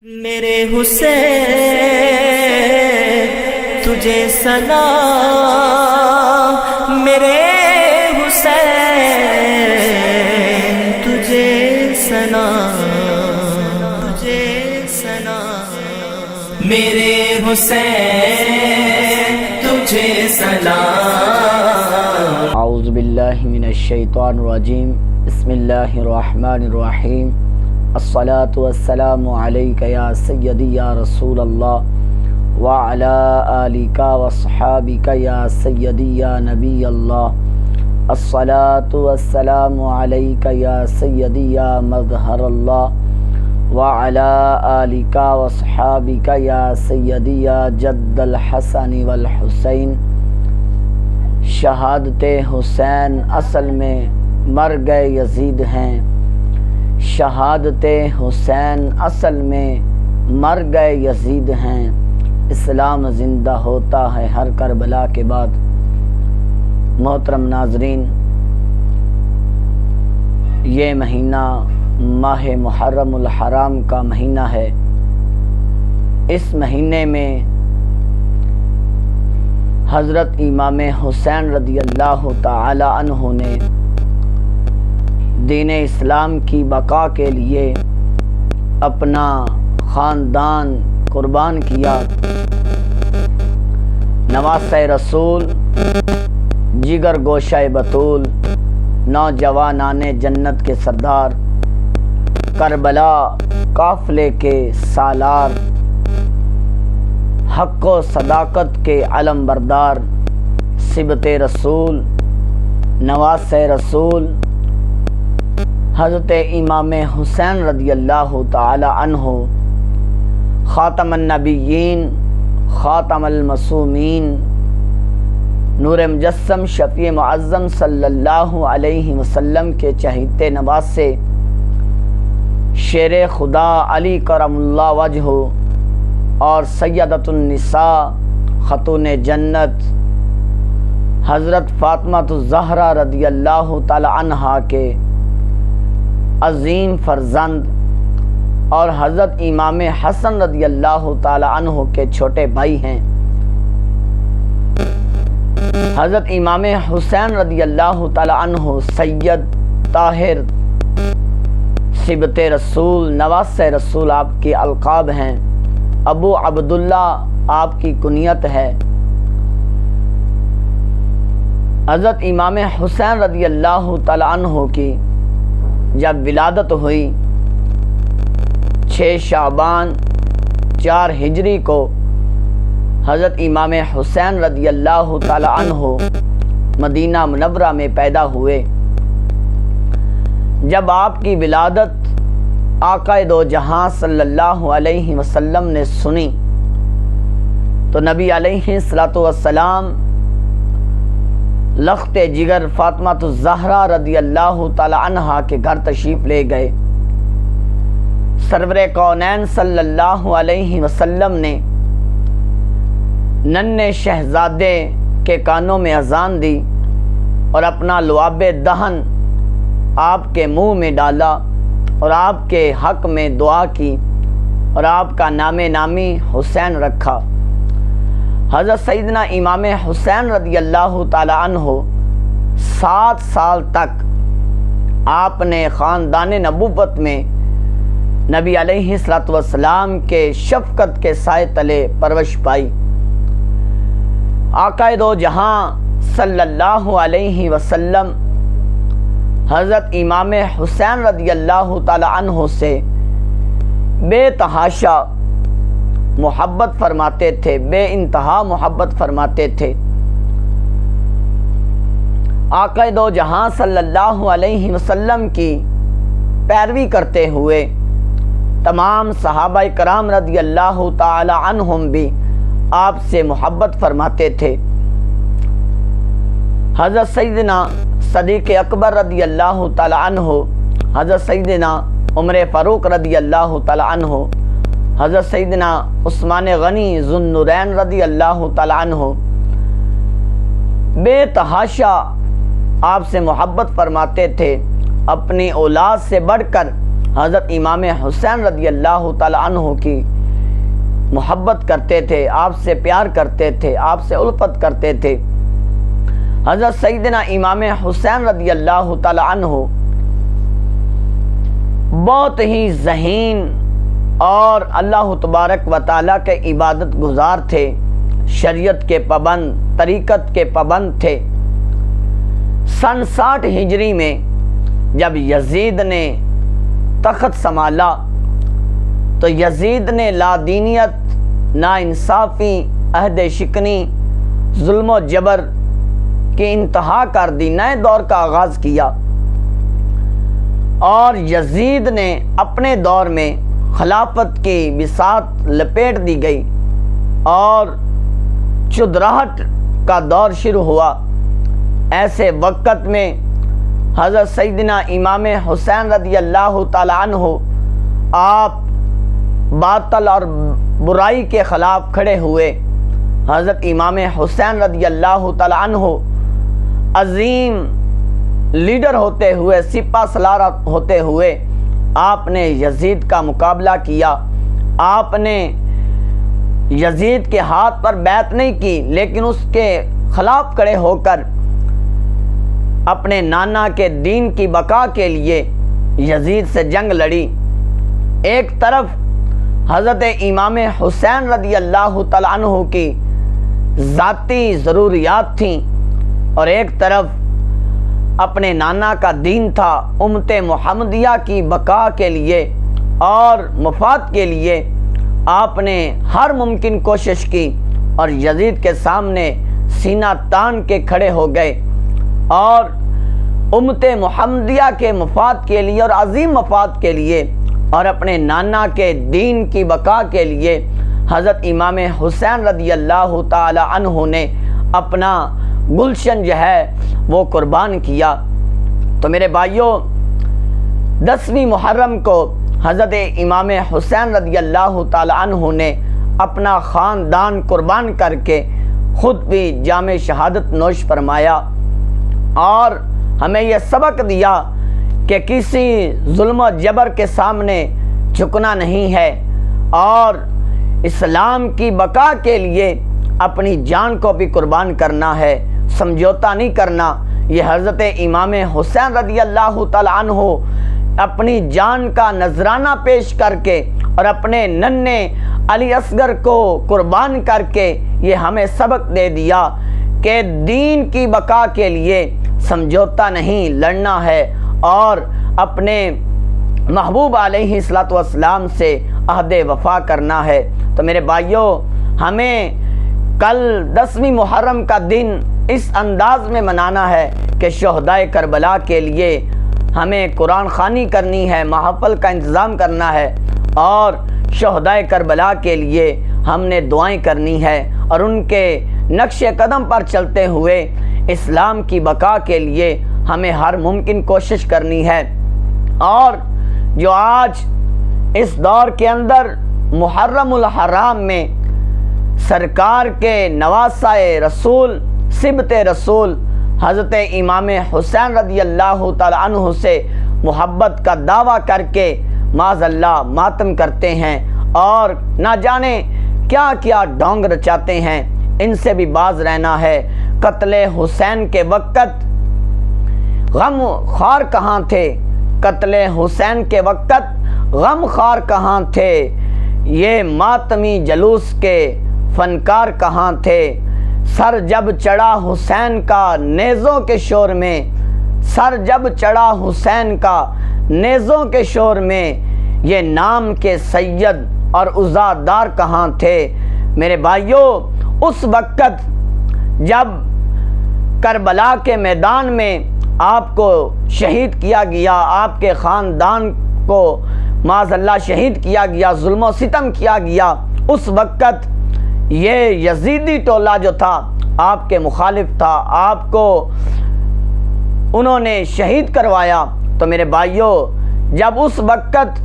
میرے حسین تجھے سلام، میرے حسین تجھے سلام، تجھے سلام، میرے حسین تجھے سلام۔ اعوذ باللہ من الشیطان الرجیم، بسم اللہ الرحمن الرحیم۔ الصلاة والسلام علیک یا سیدی یا رسول اللہ وعلی آلک وصحابک یا سیدی یا نبی اللہ۔ الصلاة والسلام علیک یا سیدی یا مظہر اللہ وعلی آلک وصحابک یا سیدی یا جد الحسن والحسین۔ شہادت حسین اصل میں مرگ یزید ہیں، شہادت حسین اصل میں مرگ یزید ہیں۔ اسلام زندہ ہوتا ہے ہر کربلا کے بعد۔ محترم ناظرین، یہ مہینہ ماہ محرم الحرام کا مہینہ ہے۔ اس مہینے میں حضرت امام حسین رضی اللہ تعالی عنہ نے دین اسلام کی بقا کے لیے اپنا خاندان قربان کیا۔ نواسہ رسول، جگر گوشہ بطول، نوجوانان جنت کے سردار، کربلا قافلے کے سالار، حق و صداقت کے علم بردار، صبت رسول، نواسہ رسول حضرت امام حسین رضی اللہ تعالی عنہ، خاتم النبیین، خاتم المعصومین، نور مجسم، شفیع معظم صلی اللہ علیہ وسلم کے چہیتے نواسے، شیر خدا علی کرم اللہ وجہہ اور سیدۃ النساء، خاتون جنت حضرت فاطمہ الزہرا رضی اللہ تعالی عنہا کے عظیم فرزند اور حضرت امام حسن رضی اللہ تعالی عنہ کے چھوٹے بھائی ہیں۔ حضرت امام حسین رضی اللہ تعالی عنہ سید، طاہر، صبت رسول، نواسہ رسول آپ کے القاب ہیں۔ ابو عبداللہ آپ کی کنیت ہے۔ حضرت امام حسین رضی اللہ تعالی عنہ کی جب ولادت ہوئی 6 شعبان 4 ہجری کو حضرت امام حسین رضی اللہ تعالی عنہ مدینہ منورہ میں پیدا ہوئے۔ جب آپ کی ولادت آقا دو جہاں صلی اللہ علیہ وسلم نے سنی تو نبی علیہ الصلوۃ والسلام لخت جگر فاطمہ الزہرا رضی اللہ تعالی عنہا کے گھر تشریف لے گئے۔ سرور کونین صلی اللہ علیہ وسلم نے ننھے شہزادے کے کانوں میں اذان دی اور اپنا لعاب دہن آپ کے منہ میں ڈالا اور آپ کے حق میں دعا کی اور آپ کا نام نامی حسین رکھا۔ حضرت سیدنا امام حسین رضی اللہ تعالی عنہ 7 سال تک آپ نے خاندان نبوت میں نبی علیہ الصلوۃ والسلام کے شفقت کے سائے تلے پرورش پائی۔ آقا دو جہاں صلی اللہ علیہ وسلم حضرت امام حسین رضی اللہ تعالی عنہ سے بے تحاشا محبت فرماتے تھے، بے انتہا محبت فرماتے تھے۔ آقا دو جہاں صلی اللہ علیہ وسلم کی پیروی کرتے ہوئے تمام صحابہ کرام رضی اللہ تعالی عنہم بھی آپ سے محبت فرماتے تھے۔ حضرت سیدنا صدیق اکبر رضی اللہ تعالی عنہ، حضرت سیدنا عمر فاروق رضی اللہ تعالی عنہ، حضرت سیدنا عثمان غنی ذو النورین رضی اللہ تعالی عنہ بے تحاشا آپ سے محبت فرماتے تھے۔ اپنی اولاد سے بڑھ کر حضرت امام حسین رضی اللہ تعالی عنہ کی محبت کرتے تھے، آپ سے پیار کرتے تھے، آپ سے الفت کرتے تھے۔ حضرت سیدنا امام حسین رضی اللہ تعالی عنہ بہت ہی ذہین اور اللہ تبارک و تعالیٰ کے عبادت گزار تھے، شریعت کے پابند، طریقت کے پابند تھے۔ سن 60 ہجری میں جب یزید نے تخت سنبھالا تو یزید نے لادینیت، ناانصافی، عہد شکنی، ظلم و جبر کی انتہا کر دی، نئے دور کا آغاز کیا، اور یزید نے اپنے دور میں خلافت کی بساط لپیٹ دی گئی اور چودراہٹ کا دور شروع ہوا۔ ایسے وقت میں حضرت سیدنا امام حسین رضی اللہ تعالی عنہ آپ باطل اور برائی کے خلاف کھڑے ہوئے۔ حضرت امام حسین رضی اللہ تعالی عنہ عظیم لیڈر ہوتے ہوئے، سپہ سالار ہوتے ہوئے آپ نے یزید کا مقابلہ کیا۔ آپ نے یزید کے ہاتھ پر بیعت نہیں کی، لیکن اس کے خلاف کھڑے ہو کر اپنے نانا کے دین کی بقا کے لیے یزید سے جنگ لڑی۔ ایک طرف حضرت امام حسین رضی اللہ تعالی عنہ کی ذاتی ضروریات تھیں اور ایک طرف اپنے نانا کا دین تھا۔ امت محمدیہ کی بقا کے لیے اور مفاد کے لیے آپ نے ہر ممکن کوشش کی اور یزید کے سامنے سینہ تان کے کھڑے ہو گئے، اور امت محمدیہ کے مفاد کے لیے اور عظیم مفاد کے لیے اور اپنے نانا کے دین کی بقا کے لیے حضرت امام حسین رضی اللہ تعالی عنہ نے اپنا گلشن جو ہے وہ قربان کیا۔ تو میرے بھائیوں، 10ویں محرم کو حضرت امام حسین رضی اللہ تعالی عنہ نے اپنا خاندان قربان کر کے خود بھی جام شہادت نوش فرمایا اور ہمیں یہ سبق دیا کہ کسی ظلم و جبر کے سامنے جھکنا نہیں ہے اور اسلام کی بقا کے لیے اپنی جان کو بھی قربان کرنا ہے، سمجھوتا نہیں کرنا۔ یہ حضرت امام حسین رضی اللہ تعالی عنہ اپنی جان کا نذرانہ پیش کر کے اور اپنے ننھے علی اصغر کو قربان کر کے یہ ہمیں سبق دے دیا کہ دین کی بقا کے لیے سمجھوتا نہیں، لڑنا ہے اور اپنے محبوب علیہ الصلوۃ والسلام سے عہد وفا کرنا ہے۔ تو میرے بھائیوں، ہمیں کل 10ویں محرم کا دن اس انداز میں منانا ہے کہ شہدائے کربلا کے لیے ہمیں قرآن خوانی کرنی ہے، محفل کا انتظام کرنا ہے اور شہدائے کربلا کے لیے ہم نے دعائیں کرنی ہے اور ان کے نقش قدم پر چلتے ہوئے اسلام کی بقا کے لیے ہمیں ہر ممکن کوشش کرنی ہے۔ اور جو آج اس دور کے اندر محرم الحرام میں سرکار کے نواسہ رسول، صبت رسول حضرت امام حسین رضی اللہ تعالی عنہ سے محبت کا دعویٰ کر کے معاذ اللہ ماتم کرتے ہیں اور نہ جانے کیا کیا ڈھونگ رچاتے ہیں، ان سے بھی باز رہنا ہے۔ قتل حسین کے وقت غم خوار کہاں تھے؟ قتل حسین کے وقت غم خوار کہاں تھے؟ یہ ماتمی جلوس کے فنکار کہاں تھے؟ سر جب چڑھا حسین کا نیزوں کے شور میں، سر جب چڑھا حسین کا نیزوں کے شور میں، یہ نام کے سید اور عزادار کہاں تھے؟ میرے بھائیوں، اس وقت جب کربلا کے میدان میں آپ کو شہید کیا گیا، آپ کے خاندان کو معاذ اللہ شہید کیا گیا، ظلم و ستم کیا گیا، اس وقت یہ یزیدی ٹولہ جو تھا آپ کے مخالف تھا، آپ کو انہوں نے شہید کروایا۔ تو میرے بھائیوں، جب اس وقت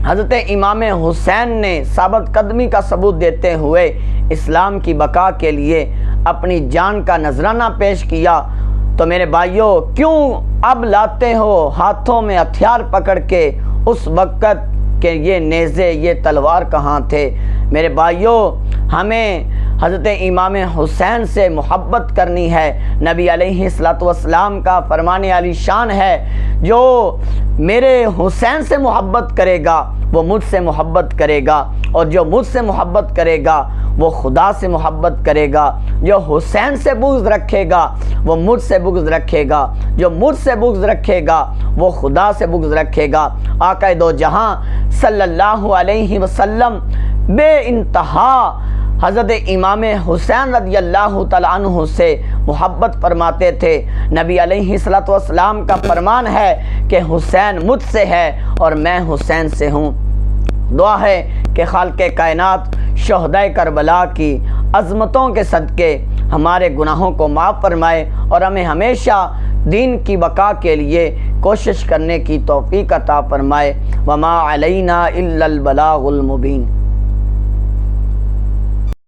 حضرت امام حسین نے ثابت قدمی کا ثبوت دیتے ہوئے اسلام کی بقا کے لیے اپنی جان کا نذرانہ پیش کیا، تو میرے بھائیوں کیوں اب لاتے ہو ہاتھوں میں ہتھیار پکڑ کے؟ اس وقت کہ یہ نیزے یہ تلوار کہاں تھے؟ میرے بھائیوں ہمیں حضرت امام حسین سے محبت کرنی ہے۔ نبی علیہ الصلوۃ والسلام کا فرمان علی شان ہے، جو میرے حسین سے محبت کرے گا وہ مجھ سے محبت کرے گا، اور جو مجھ سے محبت کرے گا وہ خدا سے محبت کرے گا۔ جو حسین سے بغض رکھے گا وہ مجھ سے بغض رکھے گا، جو مجھ سے بغض رکھے گا وہ خدا سے بغض رکھے گا۔ آقا دو جہاں صلی اللہ علیہ وسلم بے انتہا حضرت امام حسین رضی اللہ تعالیٰ عنہ سے محبت فرماتے تھے۔ نبی علیہ الصلوۃ والسلام کا فرمان ہے کہ حسین مجھ سے ہے اور میں حسین سے ہوں۔ دعا ہے کہ خالق کائنات شہدائے کربلا کی عظمتوں کے صدقے ہمارے گناہوں کو معاف فرمائے اور ہمیں ہمیشہ دین کی بقا کے لیے کوشش کرنے کی توفیق عطا فرمائے۔ وما علینا الا البلاغ المبین۔